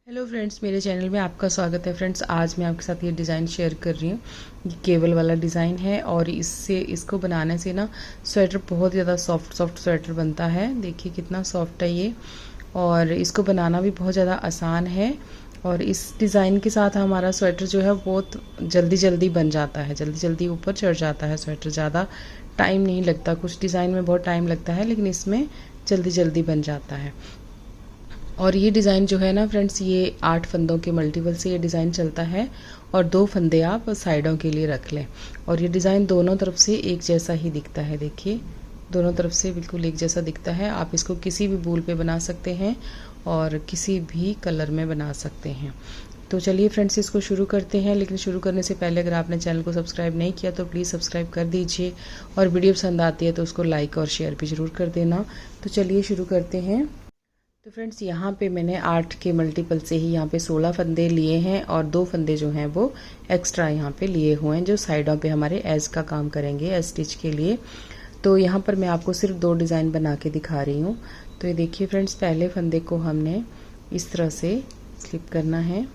Hello friends, मेरे channel में आपका स्वागत है। फ्रेंड्स, आज मैं आपके साथ ये डिज़ाइन शेयर कर रही हूँ। ये केबल वाला डिज़ाइन है और इसको बनाने से ना स्वेटर बहुत ज़्यादा सॉफ्ट स्वेटर बनता है। देखिए कितना सॉफ्ट है ये, और इसको बनाना भी बहुत ज़्यादा आसान है। और इस डिज़ाइन के साथ हमारा स्वेटर जो है बहुत जल्दी बन जाता है, जल्दी ऊपर चढ़ जाता है स्वेटर। ज़्यादा टाइम नहीं लगता, कुछ डिज़ाइन में बहुत टाइम लगता है लेकिन इसमें जल्दी बन जाता है। और ये डिज़ाइन जो है ना फ्रेंड्स, ये 8 फंदों के मल्टीपल से ये डिज़ाइन चलता है और 2 फंदे आप साइडों के लिए रख लें। और ये डिज़ाइन दोनों तरफ से एक जैसा ही दिखता है। देखिए दोनों तरफ से बिल्कुल एक जैसा दिखता है। आप इसको किसी भी वूल पे बना सकते हैं और किसी भी कलर में बना सकते हैं। तो चलिए फ्रेंड्स, इसको शुरू करते हैं। लेकिन शुरू करने से पहले अगर आपने चैनल को सब्सक्राइब नहीं किया तो प्लीज़ सब्सक्राइब कर दीजिए, और वीडियो पसंद आती है तो उसको लाइक और शेयर भी ज़रूर कर देना। तो चलिए शुरू करते हैं। तो फ्रेंड्स, यहाँ पे मैंने 8 के मल्टीपल से ही यहाँ पे 16 फंदे लिए हैं और 2 फंदे जो हैं वो एक्स्ट्रा यहाँ पे लिए हुए हैं, जो साइडों पे हमारे एज का काम करेंगे, एज स्टिच के लिए। तो यहाँ पर मैं आपको सिर्फ 2 डिज़ाइन बना के दिखा रही हूँ। तो ये देखिए फ्रेंड्स, पहले फंदे को हमने इस तरह से स्लिप करना है,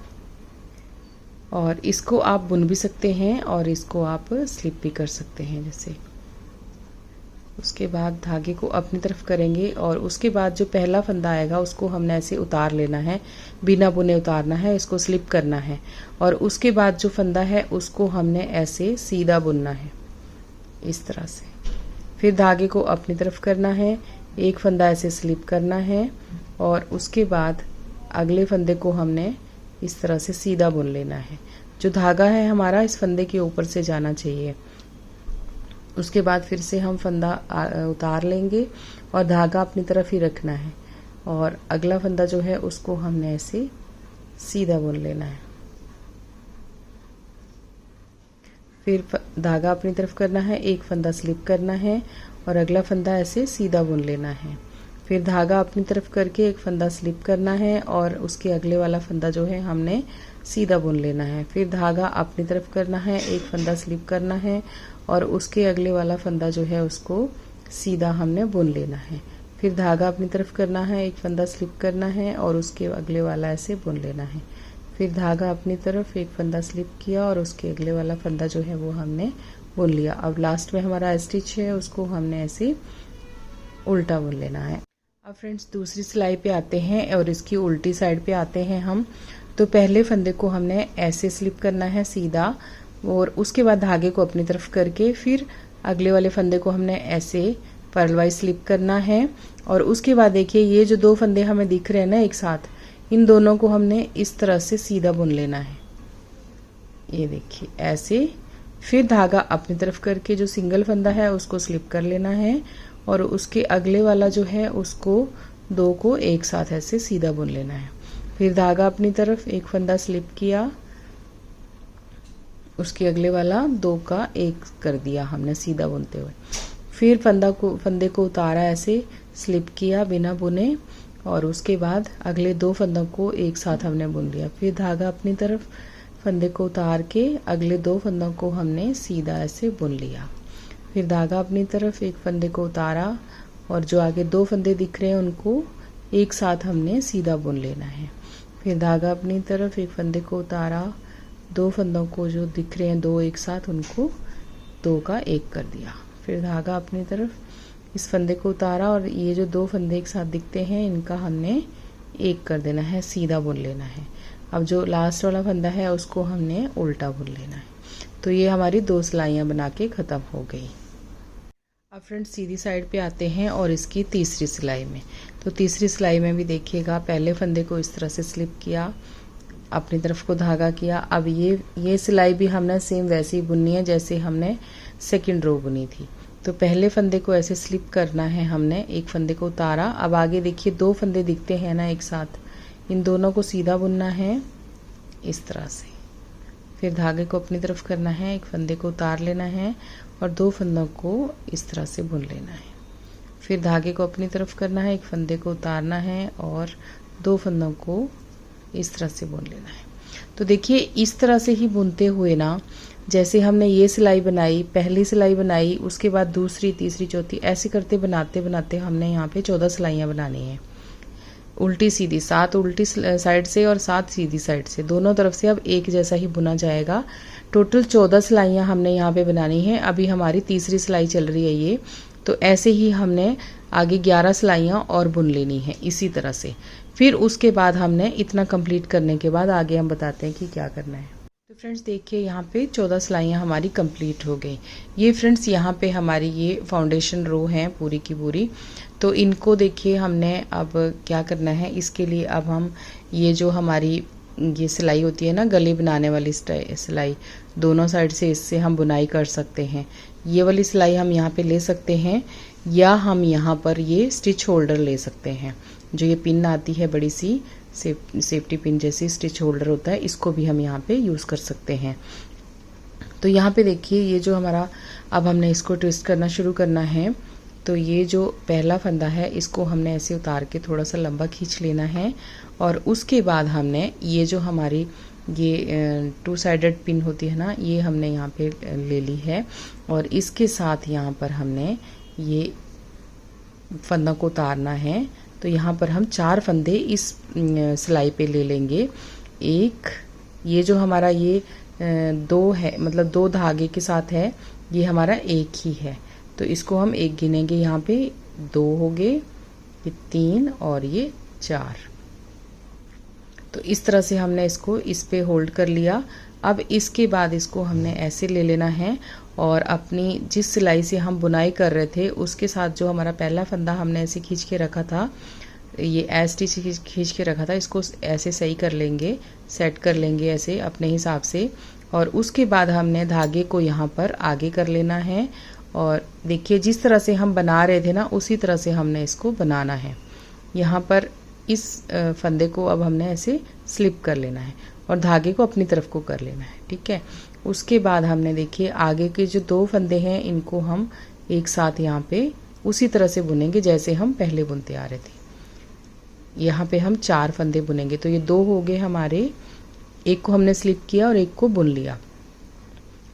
और इसको आप बुन भी सकते हैं और इसको आप स्लिप भी कर सकते हैं जैसे। उसके बाद धागे को अपनी तरफ करेंगे और उसके बाद जो पहला फंदा आएगा उसको हमने ऐसे उतार लेना है, बिना बुने उतारना है, इसको स्लिप करना है। और उसके बाद जो फंदा है उसको हमने ऐसे सीधा बुनना है इस तरह से। फिर धागे को अपनी तरफ करना है, एक फंदा ऐसे स्लिप करना है और उसके बाद अगले फंदे को हमने इस तरह से सीधा बुन लेना है। जो धागा है हमारा इस फंदे के ऊपर से जाना चाहिए। उसके बाद फिर से हम फंदा उतार लेंगे और धागा अपनी तरफ ही रखना है, और अगला फंदा जो है उसको हमने ऐसे सीधा बुन लेना है। फिर धागा अपनी तरफ करना है, एक फंदा स्लिप करना है और अगला फंदा ऐसे सीधा बुन लेना है। फिर धागा अपनी तरफ करके एक फंदा स्लिप करना है और उसके अगले वाला फंदा जो है हमने सीधा बुन लेना है। फिर धागा अपनी तरफ करना है, एक फंदा स्लिप करना है और उसके अगले वाला फंदा जो है उसको सीधा हमने बुन लेना है। फिर धागा अपनी तरफ करना है, एक फंदा स्लिप करना है और उसके अगले वाला ऐसे बुन लेना है। फिर धागा अपनी तरफ, एक फंदा स्लिप किया और उसके अगले वाला फंदा जो है वो हमने बुन लिया। अब लास्ट में हमारा स्टिच है उसको हमने ऐसे उल्टा बुन लेना है। अब फ्रेंड्स, दूसरी सिलाई पे आते हैं और इसकी उल्टी साइड पे आते हैं हम। तो पहले फंदे को हमने ऐसे स्लिप करना है सीधा, और उसके बाद धागे को अपनी तरफ करके फिर अगले वाले फंदे को हमने ऐसे पर्लवाइज स्लिप करना है। और उसके बाद देखिए ये जो 2 फंदे हमें दिख रहे हैं ना एक साथ, इन दोनों को हमने इस तरह से सीधा बुन लेना है। ये देखिए ऐसे। फिर धागा अपनी तरफ करके जो सिंगल फंदा है उसको स्लिप कर लेना है और उसके अगले वाला जो है उसको 2 को एक साथ ऐसे सीधा बुन लेना है। फिर धागा अपनी तरफ, एक फंदा स्लिप किया, उसके अगले वाला 2 का 1 कर दिया हमने सीधा बुनते हुए। फिर फंदे को उतारा, ऐसे स्लिप किया बिना बुने, और उसके बाद अगले 2 फंदों को एक साथ हमने बुन लिया। फिर धागा अपनी तरफ, फंदे को उतार के अगले 2 फंदों को हमने सीधा ऐसे बुन लिया। फिर धागा अपनी तरफ, एक फंदे को उतारा और जो आगे 2 फंदे दिख रहे हैं उनको एक साथ हमने सीधा बुन लेना है। फिर धागा अपनी तरफ, एक फंदे को उतारा, 2 फंदों को जो दिख रहे हैं 2 एक साथ, उनको 2 का 1 कर दिया। फिर धागा अपनी तरफ, इस फंदे को उतारा और ये जो 2 फंदे एक साथ दिखते हैं इनका हमने 1 कर देना है, सीधा बुन लेना है। अब जो लास्ट वाला फंदा है उसको हमने उल्टा बुन लेना है। तो ये हमारी 2 सिलाइयाँ बना के ख़त्म हो गई। अब फ्रेंड्स, सीधी साइड पे आते हैं और इसकी तीसरी सिलाई में। तो तीसरी सिलाई में भी देखिएगा, पहले फंदे को इस तरह से स्लिप किया, अपनी तरफ को धागा किया। अब ये सिलाई भी हमने सेम वैसे ही बुननी है जैसे हमने सेकंड रो बुनी थी। तो पहले फंदे को ऐसे स्लिप करना है हमने, एक फंदे को उतारा। अब आगे देखिए 2 फंदे दिखते हैं ना एक साथ, इन दोनों को सीधा बुनना है इस तरह से। फिर धागे को अपनी तरफ करना है, एक फंदे को उतार लेना है और 2 फंदों को इस तरह से बुन लेना है। फिर धागे को अपनी तरफ करना है, एक फंदे को उतारना है और 2 फंदों को इस तरह से बुन लेना है। तो देखिए इस तरह से ही बुनते हुए ना, जैसे हमने ये सिलाई बनाई, पहली सिलाई बनाई, उसके बाद दूसरी, तीसरी, चौथी, ऐसे करते बनाते बनाते हमने यहाँ पे 14 सिलाइयाँ बनानी है। उल्टी सीधी, 7 उल्टी साइड से और 7 सीधी साइड से, दोनों तरफ से अब एक जैसा ही बुना जाएगा। टोटल 14 सिलाइयाँ हमने यहाँ पे बनानी है। अभी हमारी तीसरी सिलाई चल रही है ये, तो ऐसे ही हमने आगे 11 सिलाइयाँ और बुन लेनी है इसी तरह से। फिर उसके बाद हमने इतना कंप्लीट करने के बाद आगे हम बताते हैं कि क्या करना है। तो फ्रेंड्स देखिए यहाँ पे 14 सिलाइयाँ हमारी कंप्लीट हो गई। ये फ्रेंड्स यहाँ पे हमारी ये फाउंडेशन रो है पूरी की पूरी। तो इनको देखिए हमने अब क्या करना है, इसके लिए अब हम ये जो हमारी ये सिलाई होती है ना, गले बनाने वाली सिलाई, दोनों साइड से इससे हम बुनाई कर सकते हैं। ये वाली सिलाई हम यहाँ पे ले सकते हैं, या हम यहाँ पर ये स्टिच होल्डर ले सकते हैं। जो ये पिन आती है बड़ी सी सेफ्टी पिन जैसी स्टिच होल्डर होता है, इसको भी हम यहाँ पे यूज़ कर सकते हैं। तो यहाँ पे देखिए ये जो हमारा, अब हमने इसको ट्विस्ट करना शुरू करना है। तो ये जो पहला फंदा है इसको हमने ऐसे उतार के थोड़ा सा लंबा खींच लेना है, और उसके बाद हमने ये जो हमारी ये 2 साइडेड पिन होती है ना, ये हमने यहाँ पे ले ली है, और इसके साथ यहाँ पर हमने ये फंदा को उतारना है। तो यहाँ पर हम 4 फंदे इस सिलाई पे ले लेंगे। एक ये जो हमारा ये 2 है, मतलब 2 धागे के साथ है, ये हमारा एक ही है, तो इसको हम एक गिनेंगे। यहाँ पे 2 हो गए, ये 3 और ये 4। तो इस तरह से हमने इसको इस पे होल्ड कर लिया। अब इसके बाद इसको हमने ऐसे ले लेना है, और अपनी जिस सिलाई से हम बुनाई कर रहे थे उसके साथ जो हमारा पहला फंदा हमने ऐसे खींच के रखा था, ये ऐसे खींच के रखा था, इसको ऐसे सही कर लेंगे, सेट कर लेंगे ऐसे अपने हिसाब से। और उसके बाद हमने धागे को यहाँ पर आगे कर लेना है, और देखिए जिस तरह से हम बना रहे थे ना, उसी तरह से हमने इसको बनाना है। यहाँ पर इस फंदे को अब हमने ऐसे स्लिप कर लेना है, और धागे को अपनी तरफ को कर लेना है, ठीक है। उसके बाद हमने देखिए आगे के जो 2 फंदे हैं, इनको हम एक साथ यहाँ पे उसी तरह से बुनेंगे जैसे हम पहले बुनते आ रहे थे। यहाँ पे हम 4 फंदे बुनेंगे। तो ये 2 हो गए हमारे, एक को हमने स्लिप किया और एक को बुन लिया।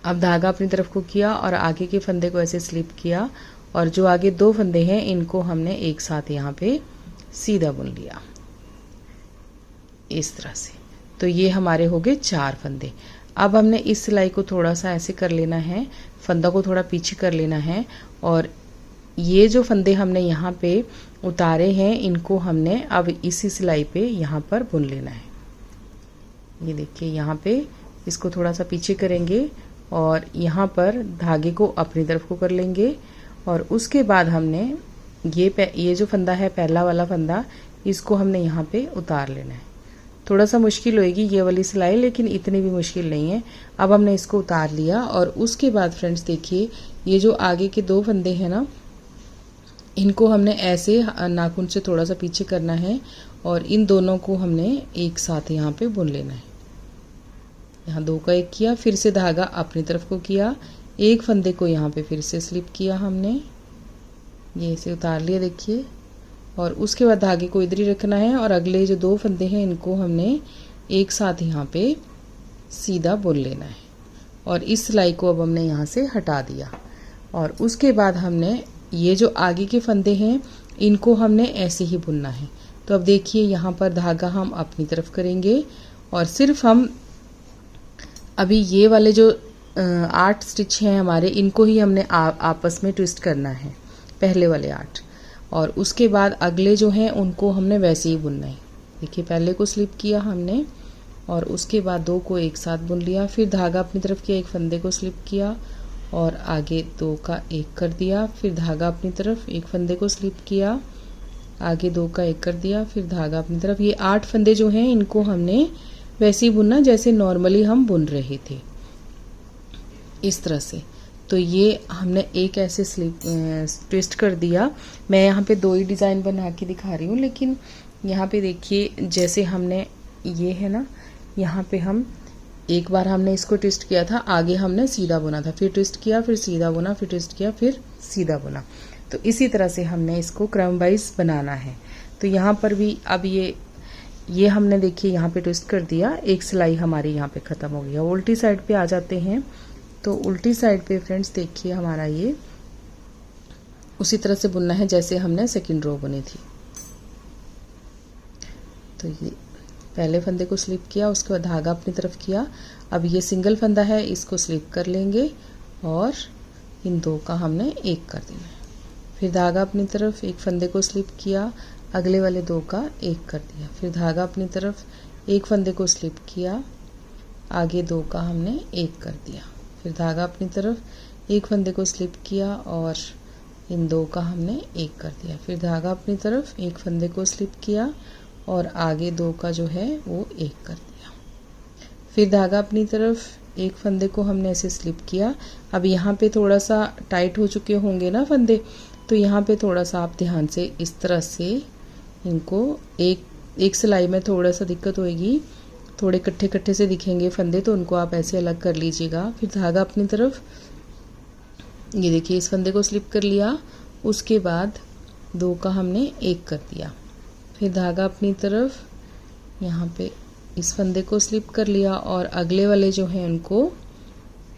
अब धागा अपनी तरफ को किया और आगे के फंदे को ऐसे स्लिप किया, और जो आगे 2 फंदे हैं इनको हमने एक साथ यहाँ पे सीधा बुन लिया इस तरह से। तो ये हमारे हो गए 4 फंदे। अब हमने इस सिलाई को थोड़ा सा ऐसे कर लेना है, फंदा को थोड़ा पीछे कर लेना है, और ये जो फंदे हमने यहाँ पे उतारे हैं इनको हमने अब इसी सिलाई पे यहाँ पर बुन लेना है। ये देखिए यहाँ पे इसको थोड़ा सा पीछे करेंगे, और यहाँ पर धागे को अपनी तरफ को कर लेंगे, और उसके बाद हमने ये जो फंदा है पहला वाला फंदा, इसको हमने यहाँ पे उतार लेना है। थोड़ा सा मुश्किल होएगी ये वाली सिलाई, लेकिन इतनी भी मुश्किल नहीं है। अब हमने इसको उतार लिया, और उसके बाद फ्रेंड्स देखिए ये जो आगे के 2 फंदे हैं ना, इनको हमने ऐसे नाखून से थोड़ा सा पीछे करना है, और इन दोनों को हमने एक साथ यहाँ पे बुन लेना है। यहाँ 2 का 1 किया, फिर से धागा अपनी तरफ को किया, एक फंदे को यहाँ पे फिर से स्लिप किया हमने, ये इसे उतार लिया देखिए, और उसके बाद धागे को इधर ही रखना है, और अगले जो 2 फंदे हैं इनको हमने एक साथ यहाँ पे सीधा बुन लेना है। और इस सिलाई को अब हमने यहाँ से हटा दिया, और उसके बाद हमने ये जो आगे के फंदे हैं इनको हमने ऐसे ही बुनना है। तो अब देखिए यहाँ पर धागा हम अपनी तरफ करेंगे, और सिर्फ हम अभी ये वाले जो 8 स्टिच हैं हमारे, इनको ही हमने आपस में ट्विस्ट करना है, पहले वाले 8, और उसके बाद अगले जो हैं उनको हमने वैसे ही बुनना है। देखिए पहले को स्लिप किया हमने, और उसके बाद 2 को एक साथ बुन लिया, फिर धागा अपनी तरफ किया, एक फंदे को स्लिप किया और आगे 2 का 1 कर दिया, फिर धागा अपनी तरफ, एक फंदे को स्लिप किया, आगे 2 का 1 कर दिया, फिर धागा अपनी तरफ। ये 8 फंदे जो हैं इनको हमने वैसे ही बुनना जैसे नॉर्मली हम बुन रहे थे, इस तरह से। तो ये हमने एक ऐसे स्लिप ट्विस्ट कर दिया। मैं यहाँ पे 2 ही डिज़ाइन बना के दिखा रही हूँ, लेकिन यहाँ पे देखिए जैसे हमने ये है ना, यहाँ पे हम एक बार हमने इसको ट्विस्ट किया था, आगे हमने सीधा बुना था, फिर ट्विस्ट किया, फिर सीधा बुना, फिर ट्विस्ट किया, फिर सीधा बुना। तो इसी तरह से हमने इसको क्रम वाइज बनाना है। तो यहाँ पर भी अब ये हमने देखिए यहाँ पे ट्विस्ट कर दिया, एक सिलाई हमारी यहाँ पे ख़त्म हो गई है। उल्टी साइड पे आ जाते हैं। तो उल्टी साइड पे फ्रेंड्स देखिए हमारा ये उसी तरह से बुनना है जैसे हमने सेकंड रो बुनी थी। तो ये पहले फंदे को स्लिप किया, उसके बाद धागा अपनी तरफ किया। अब ये सिंगल फंदा है, इसको स्लिप कर लेंगे और इन दो का हमने एक कर देना है। फिर धागा अपनी तरफ, एक फंदे को स्लिप किया, अगले वाले दो का एक कर दिया। फिर धागा अपनी तरफ, एक फंदे को स्लिप किया, आगे दो का हमने एक कर दिया। फिर धागा अपनी तरफ, एक फंदे को स्लिप किया और इन दो का हमने एक कर दिया। फिर धागा अपनी तरफ, एक फंदे को स्लिप किया और आगे दो का जो है वो एक कर दिया। फिर धागा अपनी तरफ, एक फंदे को हमने ऐसे स्लिप किया। अब यहाँ पे थोड़ा सा टाइट हो चुके होंगे ना फंदे, तो यहाँ पे थोड़ा सा आप ध्यान से इस तरह से इनको एक सिलाई में थोड़ा सा दिक्कत होएगी, थोड़े इकट्ठे इकट्ठे से दिखेंगे फंदे, तो उनको आप ऐसे अलग कर लीजिएगा। फिर धागा अपनी तरफ, ये देखिए इस फंदे को स्लिप कर लिया, उसके बाद दो का हमने एक कर दिया। फिर धागा अपनी तरफ, यहाँ पे इस फंदे को स्लिप कर लिया और अगले वाले जो हैं उनको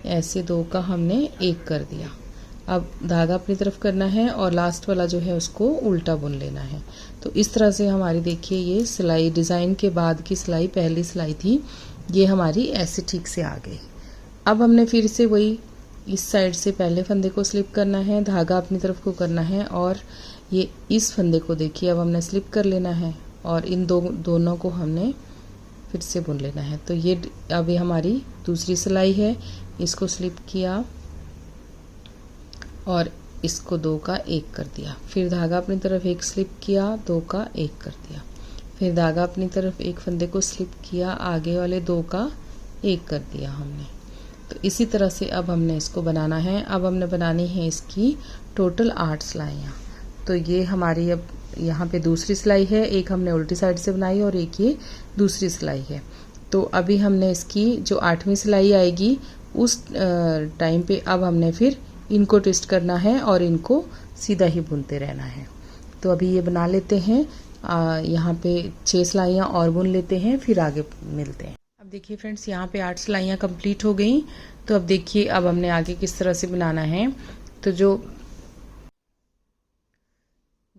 ऐसे दो का हमने एक कर दिया। अब धागा अपनी तरफ करना है और लास्ट वाला जो है उसको उल्टा बुन लेना है। तो इस तरह से हमारी देखिए ये सिलाई डिज़ाइन के बाद की सिलाई, पहली सिलाई थी, ये हमारी ऐसे ठीक से आ गई। अब हमने फिर से वही इस साइड से पहले फंदे को स्लिप करना है, धागा अपनी तरफ को करना है और ये इस फंदे को देखिए अब हमने स्लिप कर लेना है और इन दोनों को हमने फिर से बुन लेना है। तो ये अभी हमारी दूसरी सिलाई है, इसको स्लिप किया और इसको दो का एक कर दिया। फिर धागा अपनी तरफ एक स्लिप किया, दो का एक कर दिया। फिर धागा अपनी तरफ, एक फंदे को स्लिप किया, आगे वाले दो का एक कर दिया हमने। तो इसी तरह से अब हमने इसको बनाना है। अब हमने बनानी है इसकी टोटल 8 सिलाइयाँ। तो ये हमारी अब यहाँ पे दूसरी सिलाई है, एक हमने उल्टी साइड से बनाई और एक ये दूसरी सिलाई है। तो अभी हमने इसकी जो 8वीं सिलाई आएगी उस टाइम पे अब हमने फिर इनको ट्विस्ट करना है और इनको सीधा ही बुनते रहना है। तो अभी ये बना लेते हैं, यहाँ पे 6 सिलाइयाँ और बुन लेते हैं, फिर आगे मिलते हैं। अब देखिए फ्रेंड्स, यहाँ पे 8 सिलाइयाँ कंप्लीट हो गई। तो अब देखिए अब हमने आगे किस तरह से बनाना है। तो जो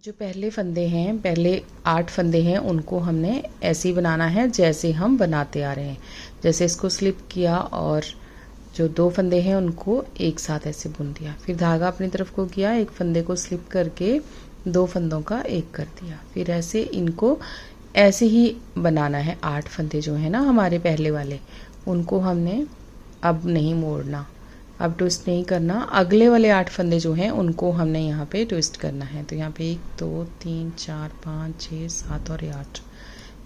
पहले फंदे हैं, पहले 8 फंदे हैं, उनको हमने ऐसे ही बनाना है जैसे हम बनाते आ रहे हैं। जैसे इसको स्लिप किया और जो 2 फंदे हैं उनको एक साथ ऐसे बुन दिया। फिर धागा अपनी तरफ को किया, एक फंदे को स्लिप करके 2 फंदों का एक कर दिया। फिर ऐसे इनको ऐसे ही बनाना है। 8 फंदे जो है ना हमारे पहले वाले, उनको हमने अब नहीं मोड़ना, अब ट्विस्ट नहीं करना। अगले वाले 8 फंदे जो हैं उनको हमने यहाँ पे ट्विस्ट करना है। तो यहाँ पे 1 2 3 4 5 6 7 और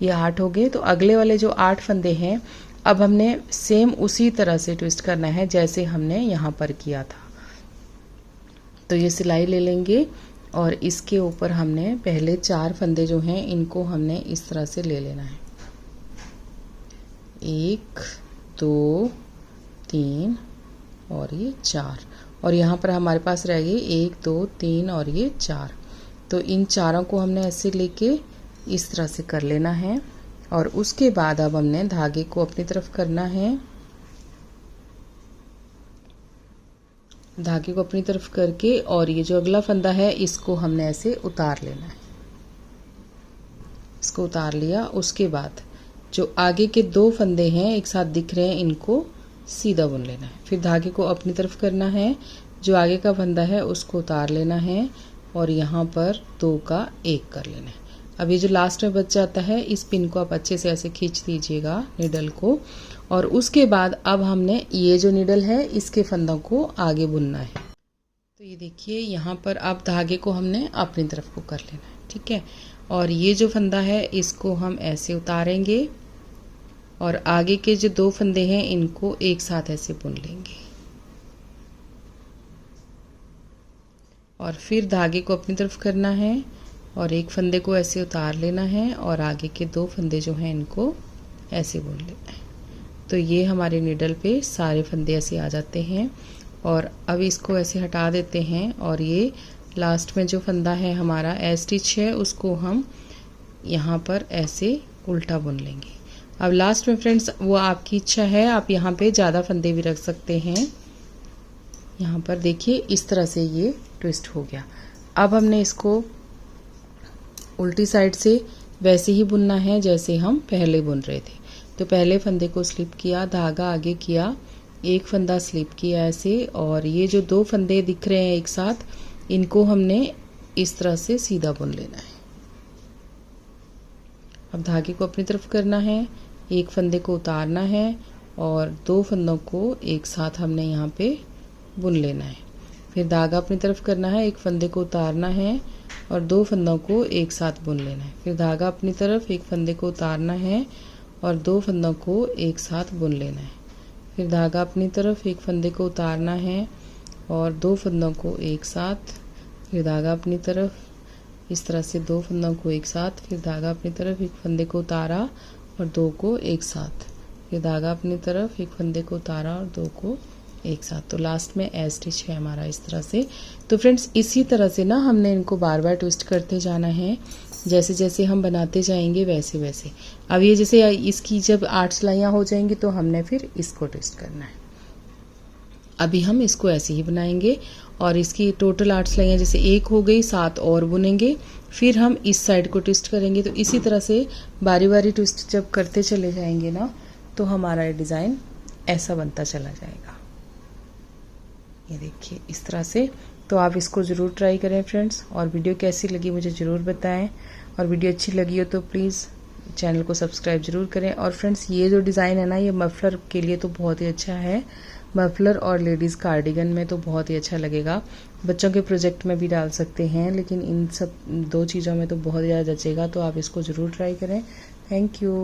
ये 8 हो गए। तो अगले वाले जो 8 फंदे हैं अब हमने सेम उसी तरह से ट्विस्ट करना है जैसे हमने यहाँ पर किया था। तो ये सिलाई ले लेंगे और इसके ऊपर हमने पहले 4 फंदे जो हैं इनको हमने इस तरह से ले लेना है। 1 2 3 और ये 4, और यहाँ पर हमारे पास रह गई 1 2 3 और ये 4। तो इन चारों को हमने ऐसे लेके इस तरह से कर लेना है और उसके बाद अब हमने धागे को अपनी तरफ करना है। धागे को अपनी तरफ करके और ये जो अगला फंदा है इसको हमने ऐसे उतार लेना है। इसको उतार लिया, उसके बाद जो आगे के 2 फंदे हैं एक साथ दिख रहे हैं, इनको सीधा बुन लेना है। फिर धागे को अपनी तरफ करना है, जो आगे का फंदा है उसको उतार लेना है और यहाँ पर 2 का 1 कर लेना है। अब ये जो लास्ट में बच जाता है इस पिन को आप अच्छे से ऐसे खींच दीजिएगा निडल को, और उसके बाद अब हमने ये जो निडल है इसके फंदों को आगे बुनना है। तो ये देखिए यहाँ पर अब धागे को हमने अपनी तरफ को कर लेना है, ठीक है। और ये जो फंदा है इसको हम ऐसे उतारेंगे और आगे के जो 2 फंदे हैं इनको एक साथ ऐसे बुन लेंगे और फिर धागे को अपनी तरफ करना है और एक फंदे को ऐसे उतार लेना है और आगे के 2 फंदे जो हैं इनको ऐसे बुन लेना है। तो ये हमारे निडल पे सारे फंदे ऐसे आ जाते हैं और अब इसको ऐसे हटा देते हैं और ये लास्ट में जो फंदा है हमारा ए स्टिच है उसको हम यहाँ पर ऐसे उल्टा बुन लेंगे। अब लास्ट में फ्रेंड्स वो आपकी इच्छा है, आप यहाँ पे ज़्यादा फंदे भी रख सकते हैं। यहाँ पर देखिए इस तरह से ये ट्विस्ट हो गया। अब हमने इसको उल्टी साइड से वैसे ही बुनना है जैसे हम पहले बुन रहे थे। तो पहले फंदे को स्लिप किया, धागा आगे किया, एक फंदा स्लिप किया ऐसे, और ये जो 2 फंदे दिख रहे हैं एक साथ, इनको हमने इस तरह से सीधा बुन लेना है। अब धागे को अपनी तरफ करना है, एक फंदे को उतारना है और 2 फंदों को एक साथ हमने यहाँ पे बुन लेना है। फिर धागा अपनी तरफ करना है, एक फंदे को उतारना है और 2 फंदों को एक साथ बुन लेना है। फिर धागा अपनी तरफ, एक फंदे को उतारना है और 2 फंदों को एक साथ बुन लेना है। फिर धागा अपनी तरफ, एक फंदे को उतारना है और 2 फंदों को एक साथ, फिर धागा अपनी तरफ, इस तरह से 2 फंदों को एक साथ, फिर धागा अपनी तरफ, एक फंदे को उतारा और 2 को एक साथ, फिर धागा अपनी तरफ, एक फंदे को उतारा और 2 को एक साथ। तो लास्ट में ए स्टिच है हमारा इस तरह से। तो फ्रेंड्स इसी तरह से ना हमने इनको बार बार ट्विस्ट करते जाना है, जैसे जैसे हम बनाते जाएंगे वैसे वैसे। अब ये जैसे इसकी जब 8 सिलाइयाँ हो जाएंगी तो हमने फिर इसको ट्विस्ट करना है। अभी हम इसको ऐसे ही बनाएंगे और इसकी टोटल 8 सिलाइयाँ जैसे 1 हो गई, 7 और बुनेंगे, फिर हम इस साइड को ट्विस्ट करेंगे। तो इसी तरह से बारी बारी ट्विस्ट जब करते चले जाएंगे ना तो हमारा ये डिज़ाइन ऐसा बनता चला जाएगा। ये देखिए इस तरह से। तो आप इसको ज़रूर ट्राई करें फ्रेंड्स, और वीडियो कैसी लगी मुझे ज़रूर बताएं, और वीडियो अच्छी लगी हो तो प्लीज़ चैनल को सब्सक्राइब ज़रूर करें। और फ्रेंड्स ये जो डिज़ाइन है ना, ये मफलर के लिए तो बहुत ही अच्छा है, मफलर और लेडीज़ कार्डिगन में तो बहुत ही अच्छा लगेगा। बच्चों के प्रोजेक्ट में भी डाल सकते हैं, लेकिन इन सब 2 चीज़ों में तो बहुत ज़्यादा जचेगा। तो आप इसको ज़रूर ट्राई करें। Thank you.